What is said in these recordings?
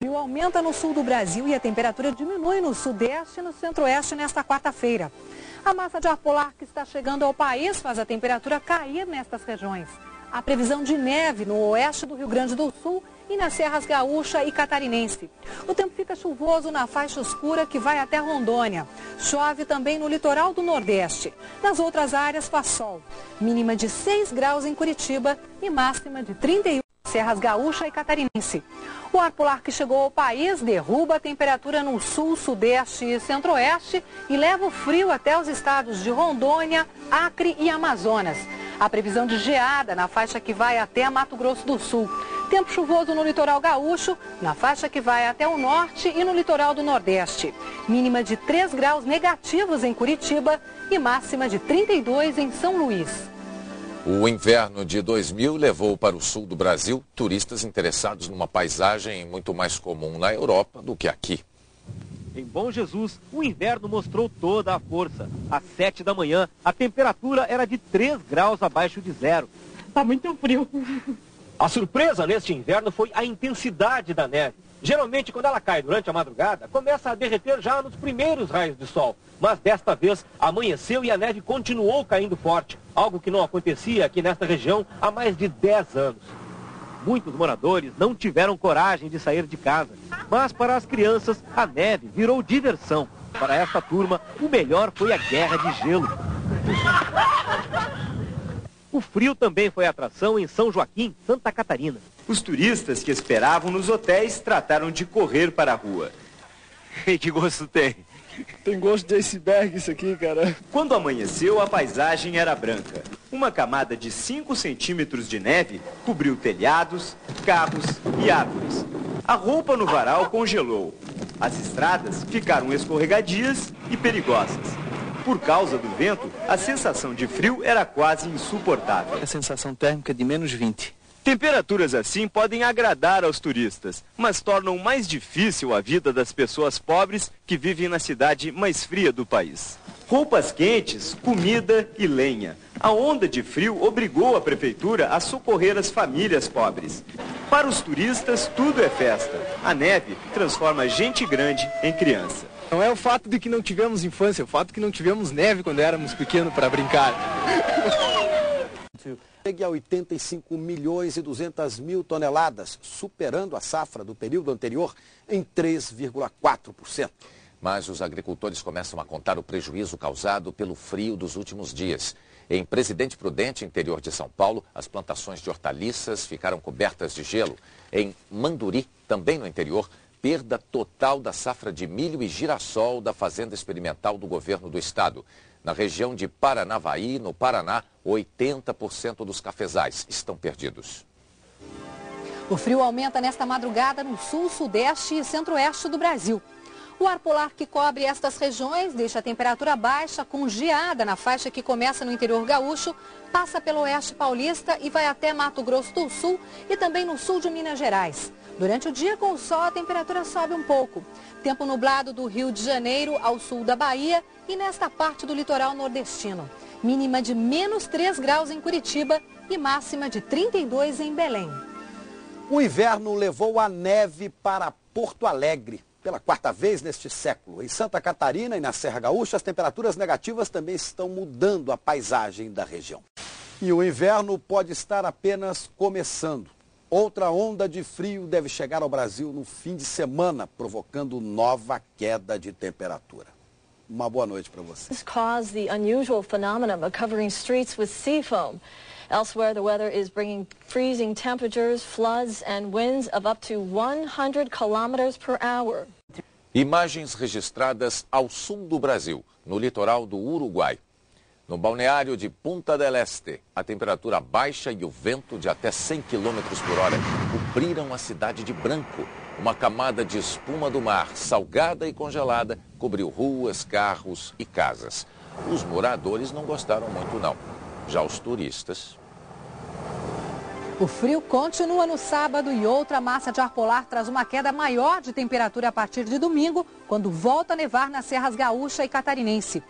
O frio aumenta no sul do Brasil e a temperatura diminui no sudeste e no centro-oeste nesta quarta-feira. A massa de ar polar que está chegando ao país faz a temperatura cair nestas regiões. Há previsão de neve no oeste do Rio Grande do Sul e nas serras gaúcha e catarinense. O tempo fica chuvoso na faixa escura que vai até Rondônia. Chove também no litoral do Nordeste. Nas outras áreas faz sol. Mínima de 6 graus em Curitiba e máxima de 31 nas serras gaúcha e catarinense. O ar polar que chegou ao país derruba a temperatura no sul, sudeste e centro-oeste e leva o frio até os estados de Rondônia, Acre e Amazonas. Há previsão de geada na faixa que vai até Mato Grosso do Sul. Tempo chuvoso no litoral gaúcho, na faixa que vai até o norte e no litoral do nordeste. Mínima de 3 graus negativos em Curitiba e máxima de 32 em São Luís. O inverno de 2000 levou para o sul do Brasil turistas interessados numa paisagem muito mais comum na Europa do que aqui. Em Bom Jesus, o inverno mostrou toda a força. Às 7 da manhã, a temperatura era de 3 graus abaixo de zero. Tá muito frio. A surpresa neste inverno foi a intensidade da neve. Geralmente, quando ela cai durante a madrugada, começa a derreter já nos primeiros raios de sol. Mas desta vez, amanheceu e a neve continuou caindo forte, algo que não acontecia aqui nesta região há mais de 10 anos. Muitos moradores não tiveram coragem de sair de casa, mas para as crianças, a neve virou diversão. Para esta turma, o melhor foi a guerra de gelo. O frio também foi atração em São Joaquim, Santa Catarina. Os turistas que esperavam nos hotéis trataram de correr para a rua. E que gosto tem? Tem gosto de iceberg isso aqui, cara. Quando amanheceu, a paisagem era branca. Uma camada de 5 centímetros de neve cobriu telhados, carros e árvores. A roupa no varal congelou. As estradas ficaram escorregadias e perigosas. Por causa do vento, a sensação de frio era quase insuportável. A sensação térmica de menos 20. Temperaturas assim podem agradar aos turistas, mas tornam mais difícil a vida das pessoas pobres que vivem na cidade mais fria do país. Roupas quentes, comida e lenha. A onda de frio obrigou a prefeitura a socorrer as famílias pobres. Para os turistas, tudo é festa. A neve transforma gente grande em criança. Não é o fato de que não tivemos infância, é o fato de que não tivemos neve quando éramos pequenos para brincar. Chegue a 85 milhões e 200 mil toneladas, superando a safra do período anterior em 3,4%. Mas os agricultores começam a contar o prejuízo causado pelo frio dos últimos dias. Em Presidente Prudente, interior de São Paulo, as plantações de hortaliças ficaram cobertas de gelo. Em Manduri, também no interior, perda total da safra de milho e girassol da Fazenda Experimental do Governo do Estado. Na região de Paranavaí, no Paraná, 80% dos cafezais estão perdidos. O frio aumenta nesta madrugada no sul, sudeste e centro-oeste do Brasil. O ar polar que cobre estas regiões deixa a temperatura baixa, com geada na faixa que começa no interior gaúcho, passa pelo oeste paulista e vai até Mato Grosso do Sul e também no sul de Minas Gerais. Durante o dia, com o sol, a temperatura sobe um pouco. Tempo nublado do Rio de Janeiro ao sul da Bahia e nesta parte do litoral nordestino. Mínima de menos 3 graus em Curitiba e máxima de 32 em Belém. O inverno levou a neve para Porto Alegre. Pela quarta vez neste século. Em Santa Catarina e na Serra Gaúcha, as temperaturas negativas também estão mudando a paisagem da região. E o inverno pode estar apenas começando. Outra onda de frio deve chegar ao Brasil no fim de semana, provocando nova queda de temperatura. Uma boa noite para você. This caused the unusual phenomenon of covering streets with sea foam. Elsewhere, the weather is bringing freezing temperatures, floods, and winds of up to 100 kilometers per hour. Imagens registradas ao sul do Brasil, no litoral do Uruguai. No balneário de Punta del Este, a temperatura baixa e o vento de até 100 km por hora cobriram a cidade de branco. Uma camada de espuma do mar, salgada e congelada, cobriu ruas, carros e casas. Os moradores não gostaram muito, não. Já os turistas... O frio continua no sábado e outra massa de ar polar traz uma queda maior de temperatura a partir de domingo, quando volta a nevar nas serras gaúcha e catarinense.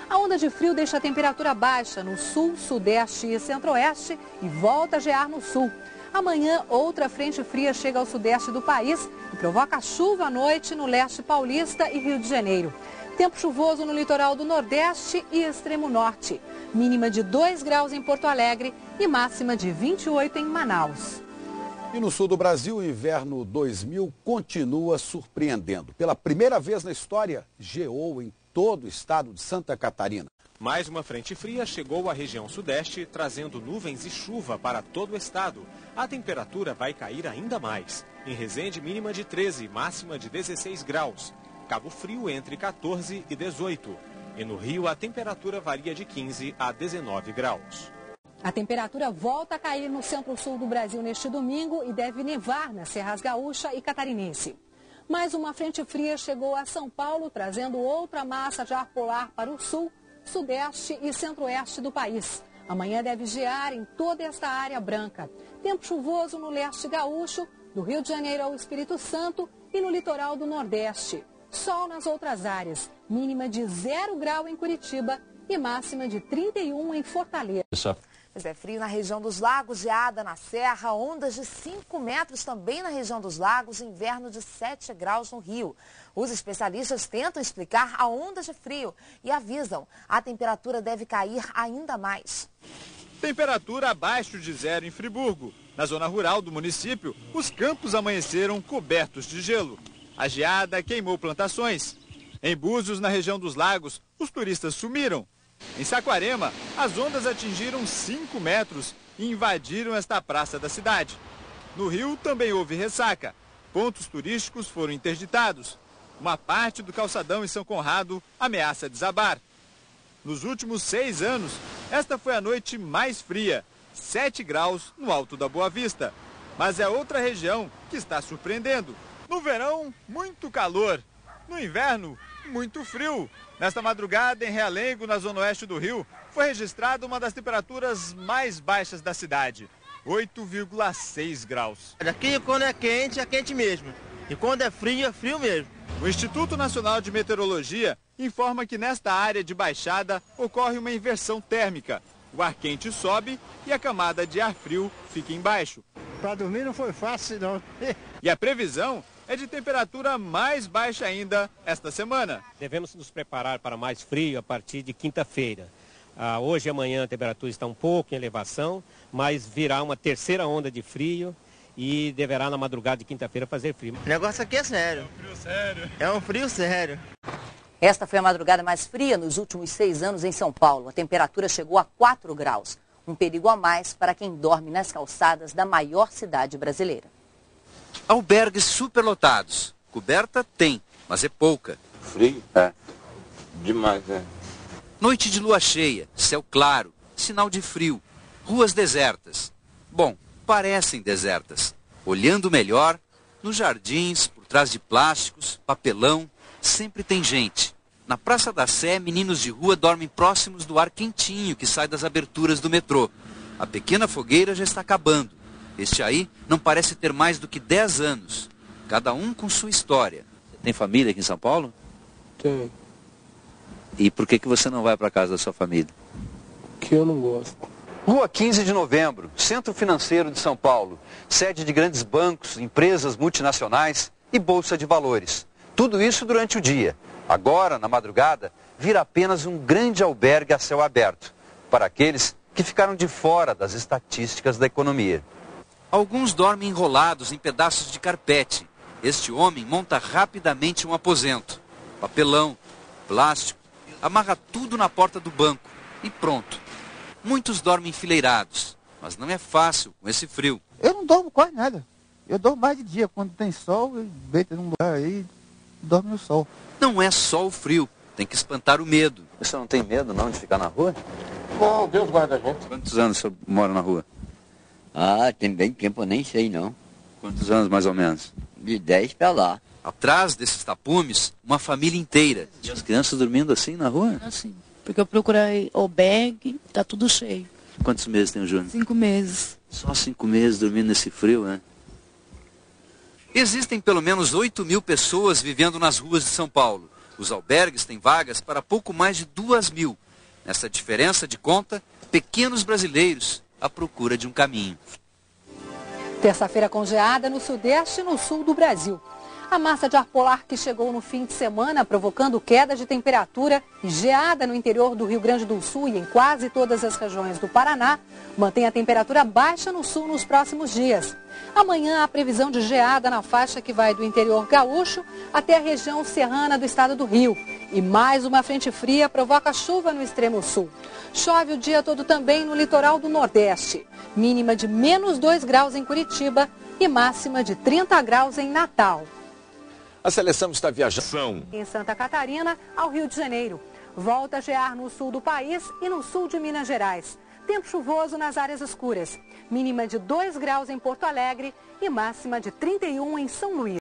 A onda de frio deixa a temperatura baixa no sul, sudeste e centro-oeste e volta a gear no sul. Amanhã, outra frente fria chega ao sudeste do país e provoca chuva à noite no leste paulista e Rio de Janeiro. Tempo chuvoso no litoral do Nordeste e extremo norte. Mínima de 2 graus em Porto Alegre e máxima de 28 em Manaus. E no sul do Brasil, o inverno 2000 continua surpreendendo. Pela primeira vez na história, geou em todo o estado de Santa Catarina. Mais uma frente fria chegou à região sudeste, trazendo nuvens e chuva para todo o estado. A temperatura vai cair ainda mais. Em Resende, mínima de 13, máxima de 16 graus. Cabo Frio, entre 14 e 18. E no Rio, a temperatura varia de 15 a 19 graus. A temperatura volta a cair no centro-sul do Brasil neste domingo e deve nevar nas Serras Gaúcha e Catarinense. Mais uma frente fria chegou a São Paulo, trazendo outra massa de ar polar para o sul, sudeste e centro-oeste do país. Amanhã deve gear em toda esta área branca. Tempo chuvoso no leste gaúcho, do Rio de Janeiro ao Espírito Santo e no litoral do Nordeste. Sol nas outras áreas, mínima de 0 grau em Curitiba e máxima de 31 em Fortaleza. Mas é frio na região dos lagos, geada na serra, ondas de 5 metros também na região dos lagos, inverno de 7 graus no Rio. Os especialistas tentam explicar a onda de frio e avisam, a temperatura deve cair ainda mais. Temperatura abaixo de 0 em Friburgo. Na zona rural do município, os campos amanheceram cobertos de gelo. A geada queimou plantações. Em Búzios, na região dos lagos, os turistas sumiram. Em Saquarema, as ondas atingiram 5 metros e invadiram esta praça da cidade. No Rio também houve ressaca. Pontos turísticos foram interditados. Uma parte do calçadão em São Conrado ameaça desabar. Nos últimos 6 anos, esta foi a noite mais fria, 7 graus no Alto da Boa Vista. Mas é outra região que está surpreendendo. No verão, muito calor. No inverno, muito frio. Nesta madrugada, em Realengo, na zona oeste do Rio, foi registrada uma das temperaturas mais baixas da cidade, 8,6 graus. Aqui, quando é quente mesmo. E quando é frio mesmo. O Instituto Nacional de Meteorologia informa que nesta área de baixada ocorre uma inversão térmica. O ar quente sobe e a camada de ar frio fica embaixo. Para dormir não foi fácil, não. E a previsão é de temperatura mais baixa ainda esta semana. Devemos nos preparar para mais frio a partir de quinta-feira. Hoje e amanhã a temperatura está um pouco em elevação, mas virá uma terceira onda de frio e deverá na madrugada de quinta-feira fazer frio. O negócio aqui é sério. É um frio sério. É um frio sério. Esta foi a madrugada mais fria nos últimos 6 anos em São Paulo. A temperatura chegou a 4 graus. Um perigo a mais para quem dorme nas calçadas da maior cidade brasileira. Albergues superlotados. Coberta tem, mas é pouca. Frio? É. Demais, é. Noite de lua cheia, céu claro, sinal de frio. Ruas desertas. Bom, parecem desertas. Olhando melhor, nos jardins, por trás de plásticos, papelão, sempre tem gente. Na Praça da Sé, meninos de rua dormem próximos do ar quentinho que sai das aberturas do metrô. A pequena fogueira já está acabando. Este aí não parece ter mais do que 10 anos. Cada um com sua história. Tem família aqui em São Paulo? Tem. E por que você não vai para casa da sua família? Que eu não gosto. Rua 15 de Novembro, Centro Financeiro de São Paulo. Sede de grandes bancos, empresas multinacionais e bolsa de valores. Tudo isso durante o dia. Agora, na madrugada, vira apenas um grande albergue a céu aberto. Para aqueles que ficaram de fora das estatísticas da economia. Alguns dormem enrolados em pedaços de carpete. Este homem monta rapidamente um aposento. Papelão, plástico, amarra tudo na porta do banco e pronto. Muitos dormem enfileirados, mas não é fácil com esse frio. Eu não dormo quase nada. Eu dormo mais de dia. Quando tem sol, eu deito num lugar aí e dormo no sol. Não é só o frio, tem que espantar o medo. Você não tem medo não de ficar na rua? Não, Deus guarda a gente. Quantos anos você mora na rua? Ah, tem bem tempo, eu nem sei não. Quantos anos mais ou menos? De 10 para lá. Atrás desses tapumes, uma família inteira. E as crianças dormindo assim na rua? Assim, porque eu procurei albergue, tá tudo cheio. Quantos meses tem o Júnior? 5 meses. Só 5 meses dormindo nesse frio, né? Existem pelo menos 8.000 pessoas vivendo nas ruas de São Paulo. Os albergues têm vagas para pouco mais de 2.000. Nessa diferença de conta, pequenos brasileiros à procura de um caminho. Terça-feira com geada no sudeste e no sul do Brasil. A massa de ar polar que chegou no fim de semana, provocando queda de temperatura e geada no interior do Rio Grande do Sul e em quase todas as regiões do Paraná, mantém a temperatura baixa no sul nos próximos dias. Amanhã há previsão de geada na faixa que vai do interior gaúcho até a região serrana do estado do Rio. E mais uma frente fria provoca chuva no extremo sul. Chove o dia todo também no litoral do Nordeste. Mínima de -2 graus em Curitiba e máxima de 30 graus em Natal. A seleção está viajando Em Santa Catarina, ao Rio de Janeiro. Volta a gear no sul do país e no sul de Minas Gerais. Tempo chuvoso nas áreas escuras. Mínima de 2 graus em Porto Alegre e máxima de 31 em São Luís.